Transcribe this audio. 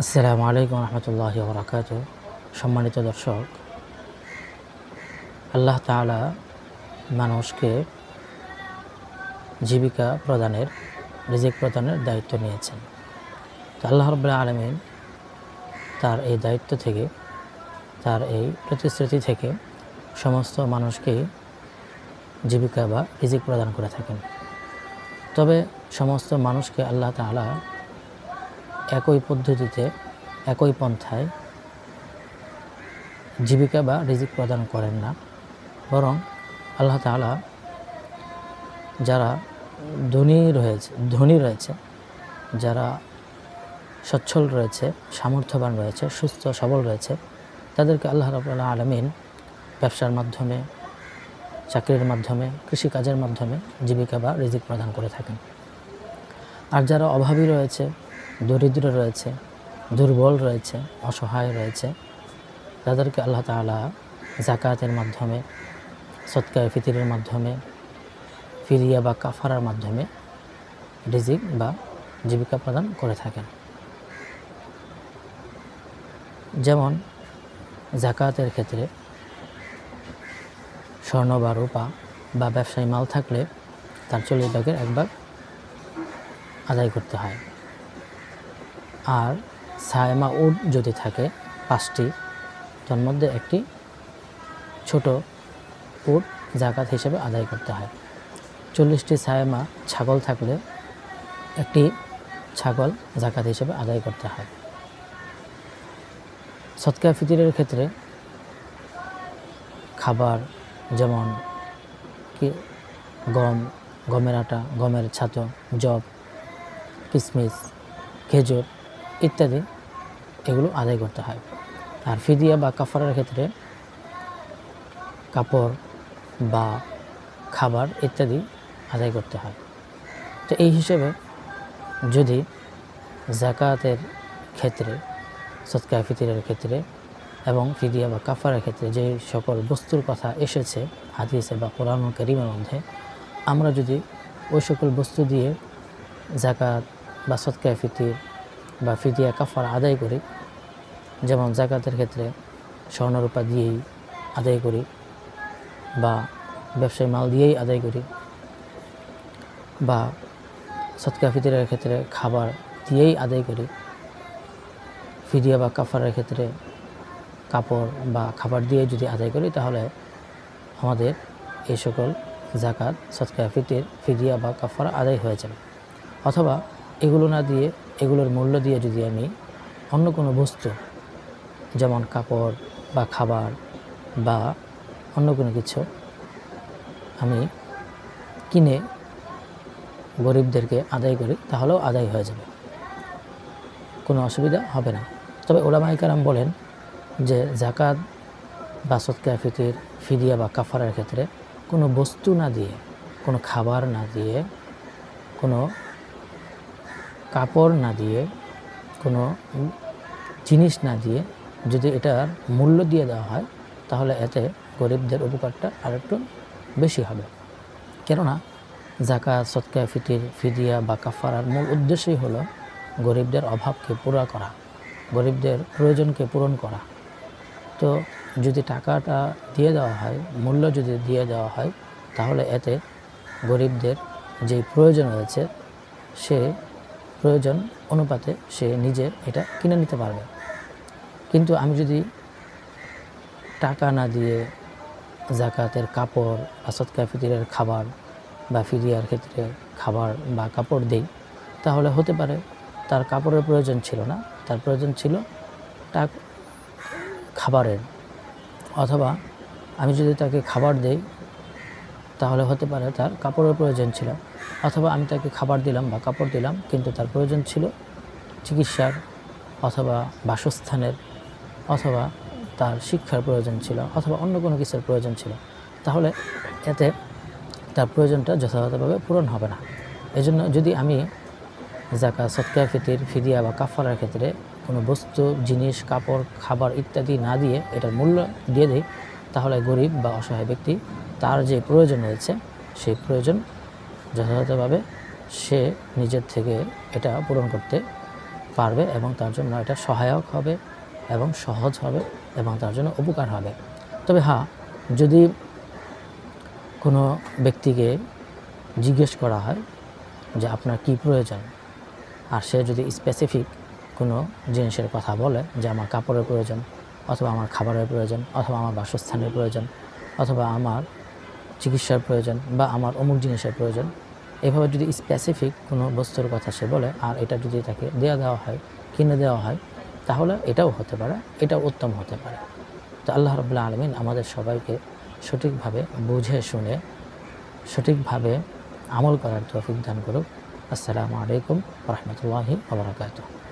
আসসালামু আলাইকুম রহমতুল্লাহি ওয়া বারাকাতুহু। সম্মানিত দর্শক, আল্লাহ তাআলা মানুষকে জীবিকা প্রদানের, রিজিক প্রদানের দায়িত্ব নিয়েছেন। তো আল্লাহ রাব্বুল আলামিন তার এই দায়িত্ব থেকে, তার এই প্রতিশ্রুতি থেকে সমস্ত মানুষকেই জীবিকা বা রিজিক প্রদান করে থাকেন। তবে সমস্ত মানুষকে আল্লাহ তাআলা একই পদ্ধতিতে, একই পন্থায় জীবিকা বা রিজিক প্রদান করেন না, বরং আল্লাহ তাআলা যারা ধনী রয়েছে, যারা সচ্ছল রয়েছে, সামর্থ্যবান রয়েছে, সুস্থ সবল রয়েছে, তাদেরকে আল্লাহ রাব্বুল আলামিন ব্যবসার মাধ্যমে, চাকরির মাধ্যমে, কৃষিকাজের মাধ্যমে জীবিকা বা রিজিক প্রদান করে থাকেন। আর যারা অভাবী রয়েছে, দরিদ্র রয়েছে, দুর্বল রয়েছে, অসহায় রয়েছে, তাদেরকে আল্লাহ তাআলা যাকাতের মাধ্যমে, সদকায়ে ফিতরের মাধ্যমে, ফিদিয়া বা কাফারার মাধ্যমে রিজিক বা জীবিকা প্রদান করে থাকেন। যেমন যাকাতের ক্ষেত্রে স্বর্ণ বা রূপা বা ব্যবসায়ী মাল থাকলে তার 40 ভাগের 1 ভাগ আদায় করতে হয়। আর সায়মা উট যদি থাকে 5টি, তার মধ্যে একটি ছোট উট যাকাত হিসেবে আদায় করতে হয়। 40টি সায়মা ছাগল থাকলে একটি ছাগল যাকাত হিসেবে আদায় করতে হয়। সদকায়ে ফিতরের ক্ষেত্রে খাবার যেমন গমের আটা, গমের ছাতু, জব, কিশমিশ, খেজুর ইত্যাদি এগুলো আদায় করতে হয়। আর ফিদিয়া বা কাফারার ক্ষেত্রে কাপড় বা খাবার ইত্যাদি আদায় করতে হয়। তো এই হিসেবে যদি যাকাতের ক্ষেত্রে, সদকায়ে ফিতরের ক্ষেত্রে এবং ফিদিয়া বা কাফারার ক্ষেত্রে যে সকল বস্তুর কথা এসেছে হাদিসে বা কোরআন কারীমের মধ্যে, আমরা যদি ওই সকল বস্তু দিয়ে যাকাত বা সদকায়ে ফিতর বা ফিদিয়া কাফারা আদায় করি, যেমন যাকাতের ক্ষেত্রে স্বর্ণরূপা দিয়েই আদায় করি বা ব্যবসায়ী মাল দিয়েই আদায় করি, বা সদকায়ে ফিতরের ক্ষেত্রে খাবার দিয়েই আদায় করি, ফিদিয়া বা কাফারার ক্ষেত্রে কাপড় বা খাবার দিয়ে যদি আদায় করি, তাহলে আমাদের এই সকল যাকাত, সদকায়ে ফিতর, ফিদিয়া বা কাফারা আদায় হয়ে যাবে। অথবা এগুলো না দিয়ে, এগুলোর মূল্য দিয়ে যদি আমি অন্য কোনো বস্তু যেমন কাপড় বা খাবার বা অন্য কোনো কিছু আমি কিনে গরিবদেরকে আদায় করি, তাহলেও আদায় হয়ে যাবে, কোনো অসুবিধা হবে না। তবে উলামায়ে কেরাম বলেন যে যাকাত বা সদকায়ে ফিতর, ফিদিয়া বা কাফারার ক্ষেত্রে কোনো বস্তু না দিয়ে, কোনো খাবার না দিয়ে, কোনো কাপড় না দিয়ে, কোনো জিনিস না দিয়ে যদি এটার মূল্য দিয়ে দেওয়া হয়, তাহলে এতে গরিবদের উপকারটা আরেকটু বেশি হবে। কেননা যাকাত, সদকায়ে ফিতর, ফিদিয়া বা কাফারার মূল উদ্দেশ্যই হলো গরিবদের অভাবকে পুরা করা, গরিবদের প্রয়োজনকে পূরণ করা। তো যদি টাকাটা দিয়ে দেওয়া হয়, মূল্য যদি দিয়ে দেওয়া হয়, তাহলে এতে গরিবদের যে প্রয়োজন রয়েছে, সে প্রয়োজন অনুপাতে সে নিজে এটা কিনে নিতে পারবে। কিন্তু আমি যদি টাকা না দিয়ে যাকাতের কাপড় বা সদকায়ে ফিতরের খাবার বা ফিদিয়ার ক্ষেত্রে খাবার বা কাপড় দিই, তাহলে হতে পারে তার কাপড়ের প্রয়োজন ছিল না, তার প্রয়োজন ছিল খাবারের। অথবা আমি যদি তাকে খাবার দেই, তাহলে হতে পারে তার কাপড়ের প্রয়োজন ছিল। অথবা আমি তাকে খাবার দিলাম বা কাপড় দিলাম, কিন্তু তার প্রয়োজন ছিল চিকিৎসার, অথবা বাসস্থানের, অথবা তার শিক্ষার প্রয়োজন ছিল, অথবা অন্য কোনো কিছুর প্রয়োজন ছিল। তাহলে এতে তার প্রয়োজনটা যথাযথভাবে পূরণ হবে না। এজন্য যদি আমি যাকাত, সদকায়ে ফিতর, ফিদিয়া বা কাফারার ক্ষেত্রে কোনো বস্তু, জিনিস, কাপড়, খাবার ইত্যাদি না দিয়ে এটার মূল্য দিয়ে দিই, তাহলে গরিব বা অসহায় ব্যক্তি তার যে প্রয়োজন রয়েছে, সেই প্রয়োজন যথাযথভাবে সে নিজের থেকে এটা পূরণ করতে পারবে এবং তার জন্য এটা সহায়ক হবে এবং সহজ হবে এবং তার জন্য উপকার হবে। তবে হ্যাঁ, যদি কোনো ব্যক্তিকে জিজ্ঞেস করা হয় যে আপনার কি প্রয়োজন, আর সে যদি স্পেসিফিক কোনো জিনিসের কথা বলে যে আমার কাপড়ের প্রয়োজন, অথবা আমার খাবারের প্রয়োজন, অথবা আমার বাসস্থানের প্রয়োজন, অথবা আমার চিকিৎসার প্রয়োজন, বা আমার অমুক জিনিসের প্রয়োজন, এভাবে যদি স্পেসিফিক কোনো বস্তুর কথা সে বলে আর এটা যদি তাকে দেওয়া হয়, কিনে দেওয়া হয়, তাহলে এটাও হতে পারে, এটাও উত্তম হতে পারে। তো আল্লাহ রাব্বুল আলামিন আমাদের সবাইকে সঠিকভাবে বুঝে শুনে সঠিকভাবে আমল করার তৌফিক দান করুক। আসসালামু আলাইকুম ওয়া রাহমাতুল্লাহি ওয়া বারাকাতুহু।